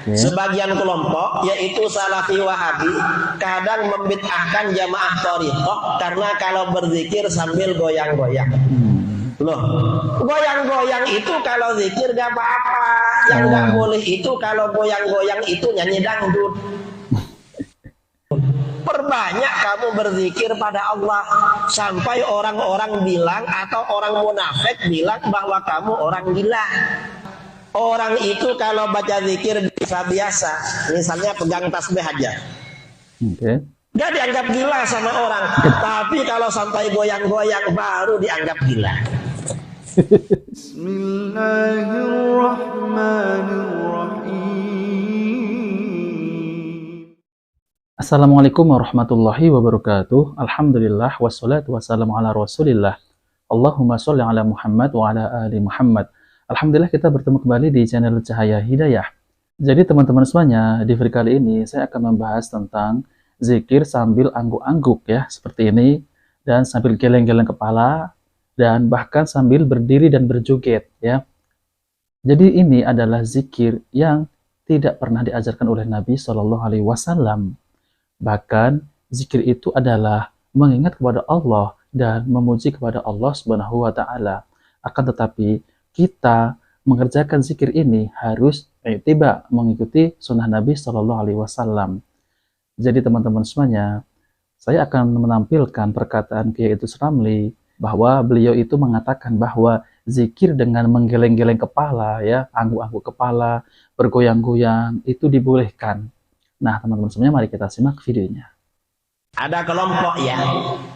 Sebagian kelompok yaitu Salafi Wahabi kadang membid'ahkan jamaah thariqah karena kalau berzikir sambil goyang-goyang. Loh, goyang-goyang itu kalau zikir gak apa-apa. Yang gak boleh itu kalau goyang-goyang itu nyanyi dangdut. Perbanyak kamu berzikir pada Allah sampai orang-orang bilang atau orang munafik bilang bahwa kamu orang gila. Orang itu kalau baca zikir biasa, misalnya pegang tasbih aja, gak dianggap gila sama orang. Tapi kalau sampai goyang-goyang baru dianggap gila. Bismillahirrahmanirrahim. Assalamualaikum warahmatullahi wabarakatuh. Alhamdulillah wassalatu wassalamu ala rasulillah. Allahumma sholli ala Muhammad wa ala ali Muhammad. Alhamdulillah kita bertemu kembali di channel Cahaya Hidayah. Jadi teman-teman semuanya, di video kali ini saya akan membahas tentang zikir sambil angguk-angguk ya, seperti ini, dan sambil geleng-geleng kepala, dan bahkan sambil berdiri dan berjoget ya. Jadi ini adalah zikir yang tidak pernah diajarkan oleh Nabi Shallallahu Alaihi Wasallam. Bahkan zikir itu adalah mengingat kepada Allah dan memuji kepada Allah Subhanahu wa Ta'ala. Akan tetapi kita mengerjakan zikir ini harus tiba mengikuti sunnah Nabi Shallallahu Alaihi Wasallam. Jadi teman-teman semuanya, saya akan menampilkan perkataan Kiai Idrus Ramli bahwa beliau itu mengatakan bahwa zikir dengan menggeleng-geleng kepala ya, angguk-angguk kepala, bergoyang-goyang itu dibolehkan. Nah teman-teman semuanya, mari kita simak videonya. Ada kelompok ya,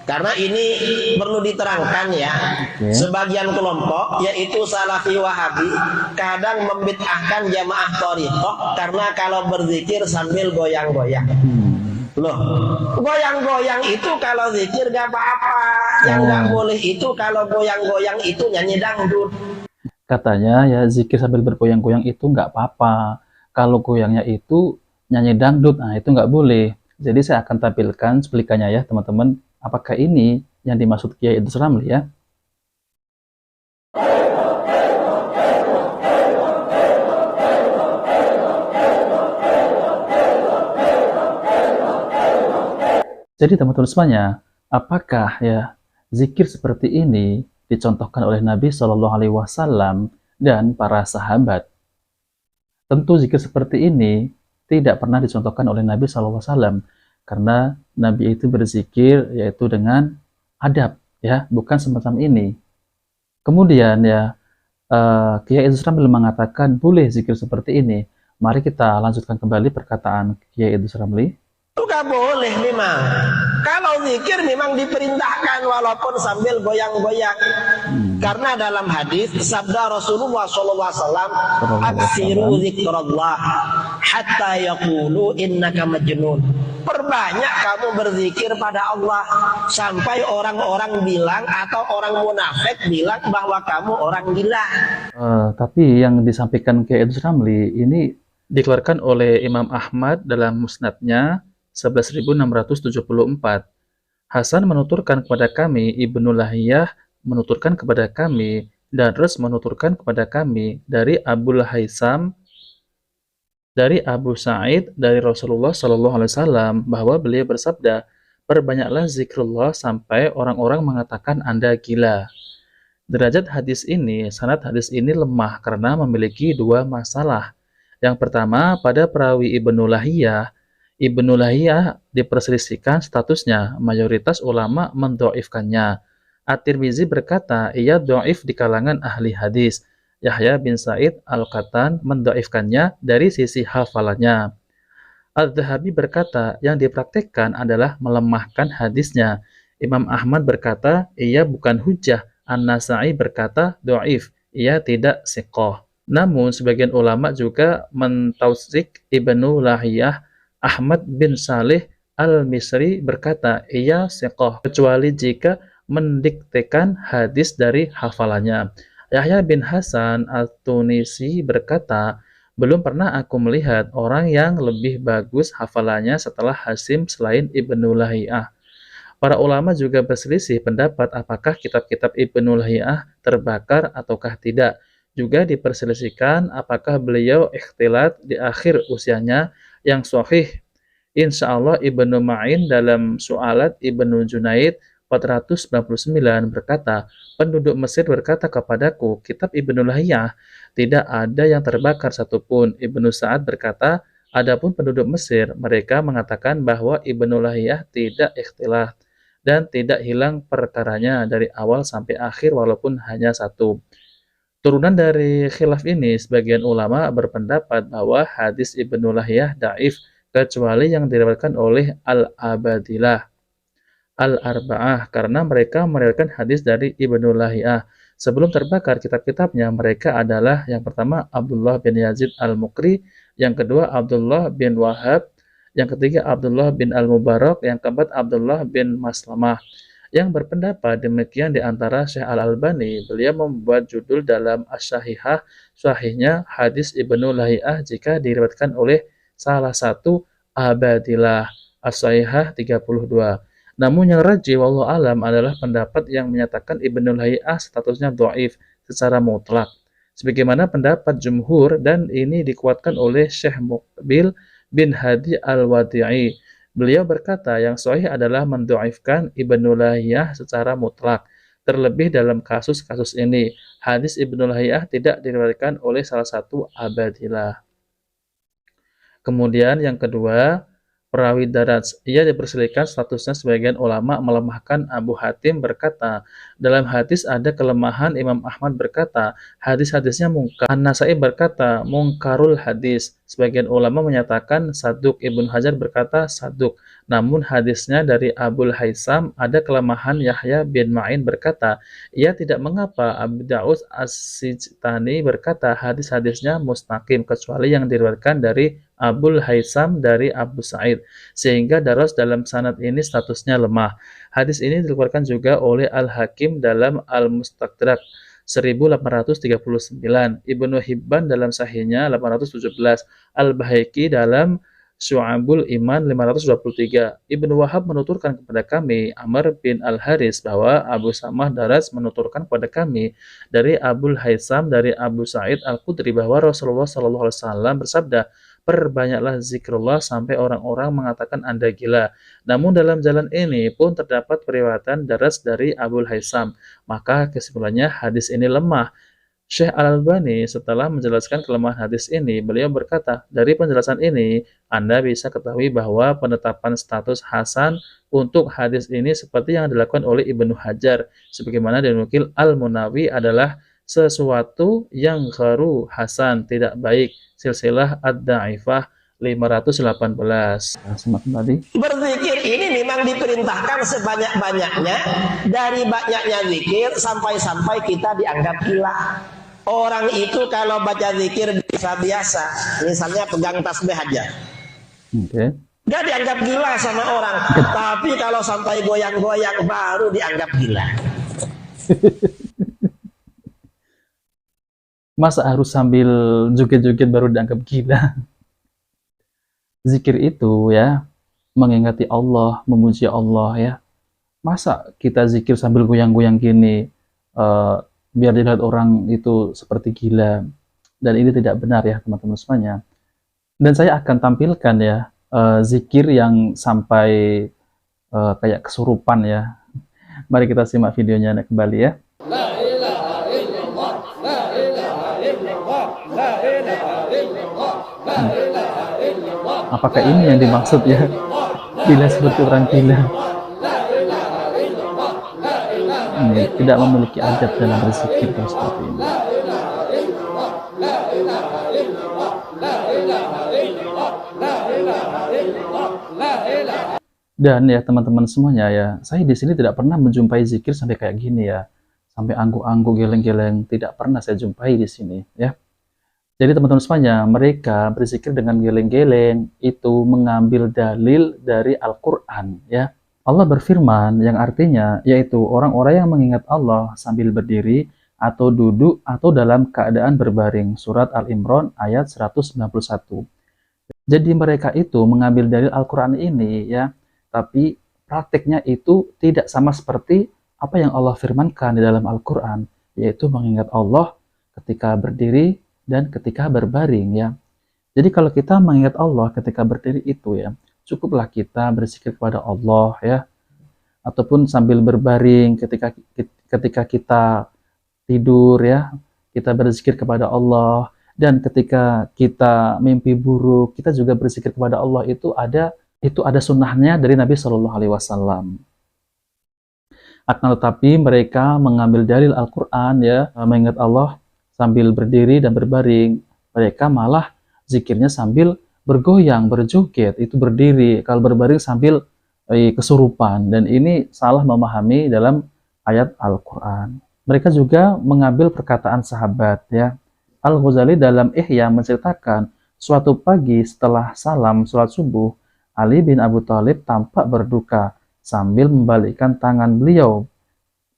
karena ini perlu diterangkan ya. Sebagian kelompok yaitu Salafi Wahabi kadang membid'ahkan jamaah thariqah karena kalau berzikir sambil goyang-goyang. Loh, goyang-goyang itu kalau zikir gak apa-apa. Yang gak boleh itu kalau goyang-goyang itu nyanyi dangdut. Katanya ya, zikir sambil bergoyang-goyang itu nggak apa-apa. Kalau goyangnya itu nyanyi dangdut, nah itu nggak boleh. Jadi saya akan tampilkan cuplikannya ya teman-teman. Apakah ini yang dimaksud Kiai Idrus Ramli ya? Jadi teman-teman semuanya, apakah ya zikir seperti ini dicontohkan oleh Nabi Shallallahu Alaihi Wasallam dan para sahabat? Tentu zikir seperti ini tidak pernah dicontohkan oleh Nabi Shallallahu Alaihi Wasallam, karena Nabi itu berzikir yaitu dengan adab ya, bukan semacam ini. Kemudian ya, Kiai Idrus Ramli mengatakan boleh zikir seperti ini. Mari kita lanjutkan kembali perkataan Kiai Idrus Ramli. Itu gak boleh memang. Kalau zikir memang diperintahkan walaupun sambil goyang-goyang. Karena dalam hadis sabda Rasulullah SAW, aksiru zikrullah hatta yaqulu innaka majnun. Perbanyak kamu berzikir pada Allah sampai orang-orang bilang atau orang munafik bilang bahwa kamu orang gila. Tapi yang disampaikan Kiai Idrus Ramli ini dikeluarkan oleh Imam Ahmad dalam musnadnya 11.674. Hasan menuturkan kepada kami, Ibnu Lahiyah menuturkan kepada kami, dan Res menuturkan kepada kami dari Abul Haisam, dari Abu Sa'id, dari Rasulullah Shallallahu Alaihi Wasallam bahwa beliau bersabda, perbanyaklah zikrullah sampai orang-orang mengatakan Anda gila. Derajat hadis ini, sanad hadis ini lemah karena memiliki dua masalah. Yang pertama, pada perawi Ibnu Lahiyah, Ibnu Lahiyah diperselisihkan statusnya, mayoritas ulama mendhaifkannya. At-Tirmizi berkata, ia dhaif di kalangan ahli hadis. Yahya bin Sa'id Al-Qattan mendhaifkannya dari sisi hafalannya. Al-Dhahabi berkata, yang dipraktikkan adalah melemahkan hadisnya. Imam Ahmad berkata, ia bukan hujjah. An-Nasa'i berkata, dhaif, ia tidak siqah. Namun sebagian ulama juga mentautsik Ibnu Lahiyah. Ahmad bin Salih Al-Misri berkata, ia siqah, kecuali jika mendiktekan hadis dari hafalannya. Yahya bin Hasan Al-Tunisi berkata, belum pernah aku melihat orang yang lebih bagus hafalannya setelah Hasim selain Ibnu Lahiyah. Para ulama juga berselisih pendapat apakah kitab-kitab Ibnu Lahiyah terbakar ataukah tidak. Juga diperselisihkan apakah beliau ikhtilat di akhir usianya. Yang sahih insya Allah Ibnu Ma'in dalam Su'alat Ibnu Junaid 499 berkata, penduduk Mesir berkata kepadaku, kitab Ibnu Lahiyah tidak ada yang terbakar satupun. Ibnu Sa'ad berkata, adapun penduduk Mesir, mereka mengatakan bahwa Ibnu Lahiyah tidak ikhtilat dan tidak hilang perkaranya dari awal sampai akhir walaupun hanya satu. Turunan dari khilaf ini, sebagian ulama berpendapat bahwa hadis Ibnu Lahiyah daif kecuali yang diriwayatkan oleh Al-Abadilah Al-Arba'ah karena mereka meriwayatkan hadis dari Ibnu Lahiyah. Sebelum terbakar kitab-kitabnya, mereka adalah yang pertama Abdullah bin Yazid Al-Mukri, yang kedua Abdullah bin Wahab, yang ketiga Abdullah bin Al-Mubarak, yang keempat Abdullah bin Maslamah. Yang berpendapat demikian di antara Syekh Al-Albani, beliau membuat judul dalam As-Sahihah, sahihnya hadis Ibnu Lahiyah jika diriwayatkan oleh salah satu Abadilah, As-Sahihah 32. Namun yang rajih wallahu alam adalah pendapat yang menyatakan Ibnu Lahiyah statusnya dhaif secara mutlak. Sebagaimana pendapat jumhur dan ini dikuatkan oleh Syekh Muqbil bin Hadi Al-Wadi'i. Beliau berkata yang sahih adalah mendhaifkan Ibnu Lahiyah secara mutlak. Terlebih dalam kasus-kasus ini, hadis Ibnu Lahiyah tidak diriwayatkan oleh salah satu Abadilah. Kemudian yang kedua, perawi Daraj. Ia diperselisihkan statusnya, sebagian ulama melemahkan. Abu Hatim berkata, dalam hadis ada kelemahan. Imam Ahmad berkata, hadis-hadisnya mungkar. An-Nasai berkata, mungkarul hadis. Sebagian ulama menyatakan saduk. Ibnu Hajar berkata saduk. Namun hadisnya dari Abul Haisam ada kelemahan. Yahya bin Ma'in berkata, ia tidak mengapa. Abu Daud As-Sijtani berkata, hadis-hadisnya mustaqim kecuali yang diriwayatkan dari Abul Haisam dari Abu Sa'id, sehingga daras dalam sanad ini statusnya lemah. Hadis ini dikeluarkan juga oleh Al-Hakim dalam Al-Mustadrak 1839, Ibnu Hibban dalam Sahihnya 817, Al-Baihaqi dalam Syu'abul Iman 523. Ibnu Wahab menuturkan kepada kami, Amr bin Al-Haris, bahwa Abu Samah Daras menuturkan kepada kami dari Abul Haisam dari Abu Sa'id Al-Khudri bahwa Rasulullah SAW bersabda, perbanyaklah zikrullah sampai orang-orang mengatakan Anda gila. Namun dalam jalan ini pun terdapat periwayatan Daras dari Abul Haisam. Maka kesimpulannya hadis ini lemah. Syekh Al-Albani setelah menjelaskan kelemahan hadis ini, beliau berkata, dari penjelasan ini, Anda bisa ketahui bahwa penetapan status hasan untuk hadis ini seperti yang dilakukan oleh Ibnu Hajar, sebagaimana dinukil Al-Munawi adalah sesuatu yang gharu hasan, tidak baik. Silsilah Ad-Da'ifah 518. Simak kembali. Berzikir ini memang diperintahkan sebanyak-banyaknya. Dari banyaknya zikir sampai-sampai kita dianggap gila. Orang itu kalau baca zikir biasa-biasa, misalnya pegang tasbih aja, gak dianggap gila sama orang. Tapi kalau sampai goyang-goyang baru dianggap gila. Masa harus sambil joget-joget baru dianggap gila? Zikir itu ya, mengingati Allah, memuji Allah ya. Masa kita zikir sambil goyang-goyang gini, biar dilihat orang itu seperti gila. Dan ini tidak benar ya teman-teman semuanya. Dan saya akan tampilkan ya, zikir yang sampai kayak kesurupan ya. Mari kita simak videonya kembali ya. Apakah ini yang dimaksud ya? Gila seperti orang gila. Tidak memiliki adab dalam berzikir seperti ini. Dan ya teman-teman semuanya ya, saya di sini tidak pernah menjumpai zikir sampai kayak gini ya, sampai angguk-angguk, geleng-geleng, tidak pernah saya jumpai di sini ya. Jadi teman-teman semuanya, mereka berzikir dengan geleng-geleng itu mengambil dalil dari Al-Quran ya. Allah berfirman yang artinya yaitu orang-orang yang mengingat Allah sambil berdiri atau duduk atau dalam keadaan berbaring. Surat Al-Imran ayat 191. Jadi mereka itu mengambil dalil Al-Quran ini ya, tapi praktiknya itu tidak sama seperti apa yang Allah firmankan di dalam Al-Quran, yaitu mengingat Allah ketika berdiri, dan ketika berbaring ya. Jadi kalau kita mengingat Allah ketika berdiri itu ya, cukuplah kita berzikir kepada Allah ya, ataupun sambil berbaring ketika kita tidur ya, kita berzikir kepada Allah, dan ketika kita mimpi buruk, kita juga berzikir kepada Allah. Itu ada sunnahnya dari Nabi Shallallahu Alaihi Wasallam. Akan tetapi mereka mengambil dalil Al-Quran ya, mengingat Allah sambil berdiri dan berbaring. Mereka malah zikirnya sambil bergoyang, berjoget, itu berdiri. Kalau berbaring sambil kesurupan. Dan ini salah memahami dalam ayat Al-Quran. Mereka juga mengambil perkataan sahabat ya. Al-Ghazali dalam Ihya menceritakan, suatu pagi setelah salam sholat subuh, Ali bin Abi Thalib tampak berduka sambil membalikkan tangan beliau.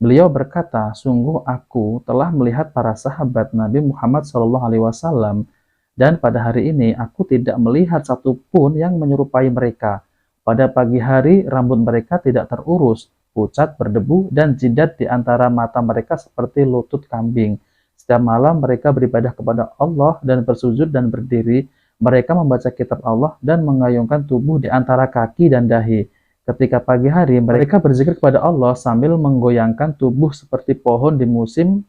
Beliau berkata, sungguh aku telah melihat para sahabat Nabi Muhammad SAW, dan pada hari ini aku tidak melihat satupun yang menyerupai mereka. Pada pagi hari rambut mereka tidak terurus, pucat, berdebu, dan jidat di antara mata mereka seperti lutut kambing. Setiap malam mereka beribadah kepada Allah dan bersujud dan berdiri. Mereka membaca kitab Allah dan mengayunkan tubuh di antara kaki dan dahi. Ketika pagi hari mereka berzikir kepada Allah sambil menggoyangkan tubuh seperti pohon di musim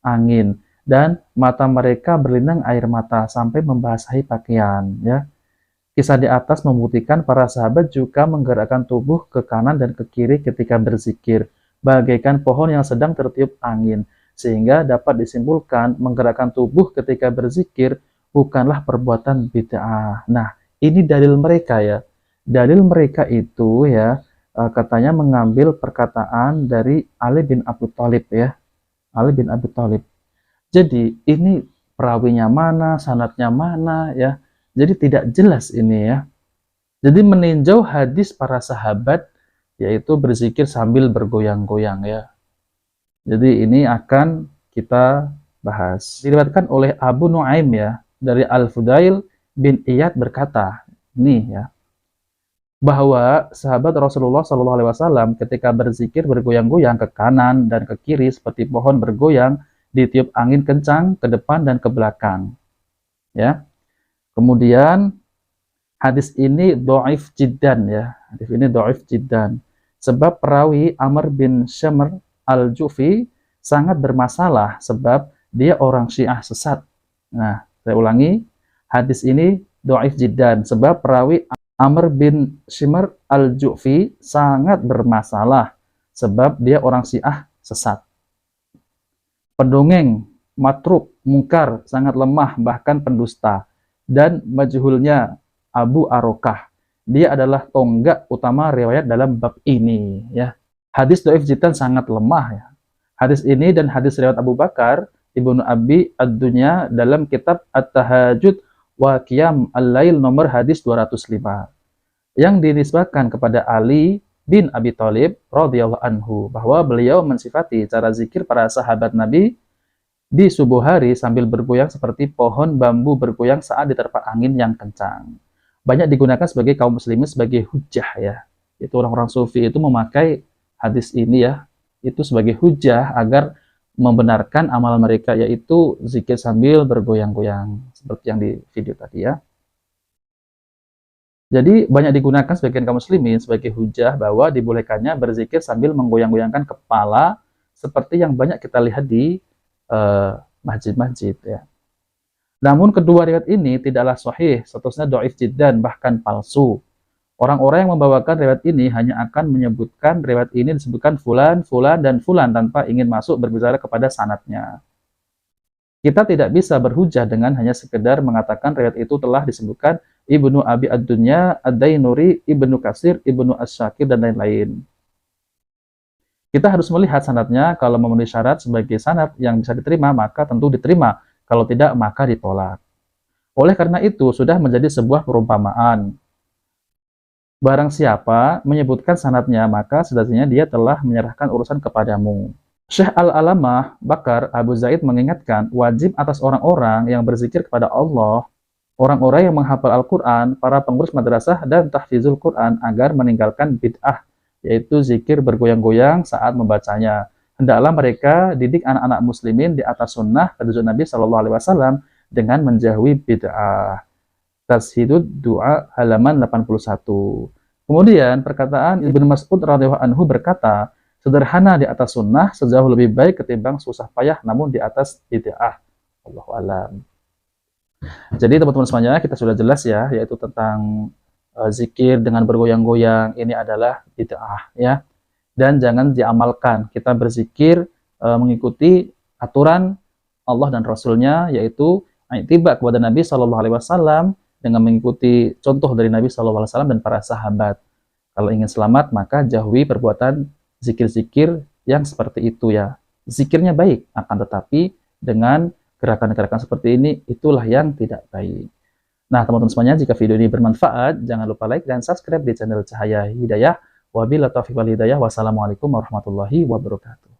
angin. Dan mata mereka berlinang air mata sampai membasahi pakaian. Ya. Kisah di atas membuktikan para sahabat juga menggerakkan tubuh ke kanan dan ke kiri ketika berzikir, bagaikan pohon yang sedang tertiup angin, sehingga dapat disimpulkan menggerakkan tubuh ketika berzikir bukanlah perbuatan bid'ah. Nah, ini dalil mereka ya. Dalil mereka itu ya, katanya mengambil perkataan dari Ali bin Abi Thalib ya. Ali bin Abi Thalib. Jadi, ini perawinya mana, sanadnya mana ya. Jadi tidak jelas ini ya. Jadi meninjau hadis para sahabat, yaitu berzikir sambil bergoyang-goyang ya. Jadi ini akan kita bahas. Diriwayatkan oleh Abu Nuaim ya, dari Al-Fudail bin Iyad berkata, ini ya, bahwa sahabat Rasulullah SAW ketika berzikir bergoyang-goyang ke kanan dan ke kiri seperti pohon bergoyang ditiup angin kencang ke depan dan ke belakang. Ya. Kemudian hadis ini dhaif jiddan ya. Hadis ini dhaif jiddan. Sebab perawi Amr bin Syamr al-Jufi sangat bermasalah sebab dia orang Syiah sesat. Nah, saya ulangi, hadis ini dhaif jiddan sebab perawi Amr bin Syamr al-Jufi sangat bermasalah sebab dia orang Syiah sesat. Pendongeng, matruk, mungkar, sangat lemah bahkan pendusta. Dan majhulnya Abu Arokah. Dia adalah tonggak utama riwayat dalam bab ini ya. Hadis dhaif jiddan sangat lemah ya. Hadis ini dan hadis riwayat Abu Bakar Ibnu Abi Ad-Dunya dalam kitab At-Tahajjud wa Qiyam Al-Lail nomor hadis 205 yang dinisbatkan kepada Ali bin Abi Thalib radhiyallahu anhu bahwa beliau mensifati cara zikir para sahabat Nabi di subuh hari sambil bergoyang seperti pohon bambu bergoyang saat diterpa angin yang kencang. Banyak digunakan sebagai kaum muslimin sebagai hujah ya. Itu orang-orang sufi itu memakai hadis ini ya, itu sebagai hujah agar membenarkan amal mereka, yaitu zikir sambil bergoyang-goyang seperti yang di video tadi ya. Jadi banyak digunakan sebagian kaum muslimin sebagai hujah bahwa dibolehkannya berzikir sambil menggoyang-goyangkan kepala seperti yang banyak kita lihat di masjid-masjid ya. Namun kedua riwayat ini tidaklah sahih, statusnya dhaif jiddan bahkan palsu. Orang-orang yang membawakan riwayat ini hanya akan menyebutkan riwayat ini disebutkan fulan, fulan, dan fulan tanpa ingin masuk berbicara kepada sanadnya. Kita tidak bisa berhujah dengan hanya sekedar mengatakan riwayat itu telah disebutkan Ibnu Abi Ad-Dunya, Ad-Dainuri, Ibnu Katsir, Ibnu Asy-Syakir, dan lain-lain. Kita harus melihat sanadnya, kalau memenuhi syarat sebagai sanad yang bisa diterima, maka tentu diterima. Kalau tidak, maka ditolak. Oleh karena itu, sudah menjadi sebuah perumpamaan. Barang siapa menyebutkan sanadnya, maka setidaknya dia telah menyerahkan urusan kepadamu. Syekh Al-Alamah Bakar Abu Zaid mengingatkan, wajib atas orang-orang yang berzikir kepada Allah, orang-orang yang menghafal Al-Quran, para pengurus madrasah, dan tahfizul Quran agar meninggalkan bid'ah, yaitu zikir bergoyang-goyang saat membacanya. hendaklah mereka didik anak-anak muslimin di atas sunnah petunjuk Nabi Shallallahu Alaihi Wasallam dengan menjauhi bid'ah. Tashidud Du'a halaman 81. Kemudian perkataan Ibnu Mas'ud radhiyallahu anhu berkata, sederhana di atas sunnah sejauh lebih baik ketimbang susah payah namun di atas bid'ah. Allahu a'lam. Jadi teman-teman semuanya, kita sudah jelas ya, yaitu tentang zikir dengan bergoyang-goyang, ini adalah bid'ah ya. Dan jangan diamalkan. Kita berzikir mengikuti aturan Allah dan Rasulnya, yaitu tiba kepada Nabi Shallallahu Alaihi Wasallam dengan mengikuti contoh dari Nabi Shallallahu Alaihi Wasallam dan para sahabat. Kalau ingin selamat, maka jauhi perbuatan zikir-zikir yang seperti itu ya. Zikirnya baik, akan tetapi dengan gerakan-gerakan seperti ini, itulah yang tidak baik. Nah, teman-teman semuanya, jika video ini bermanfaat, jangan lupa like dan subscribe di channel Cahaya Hidayah. Wabillahi taufiq wal hidayah. Wassalamualaikum warahmatullahi wabarakatuh.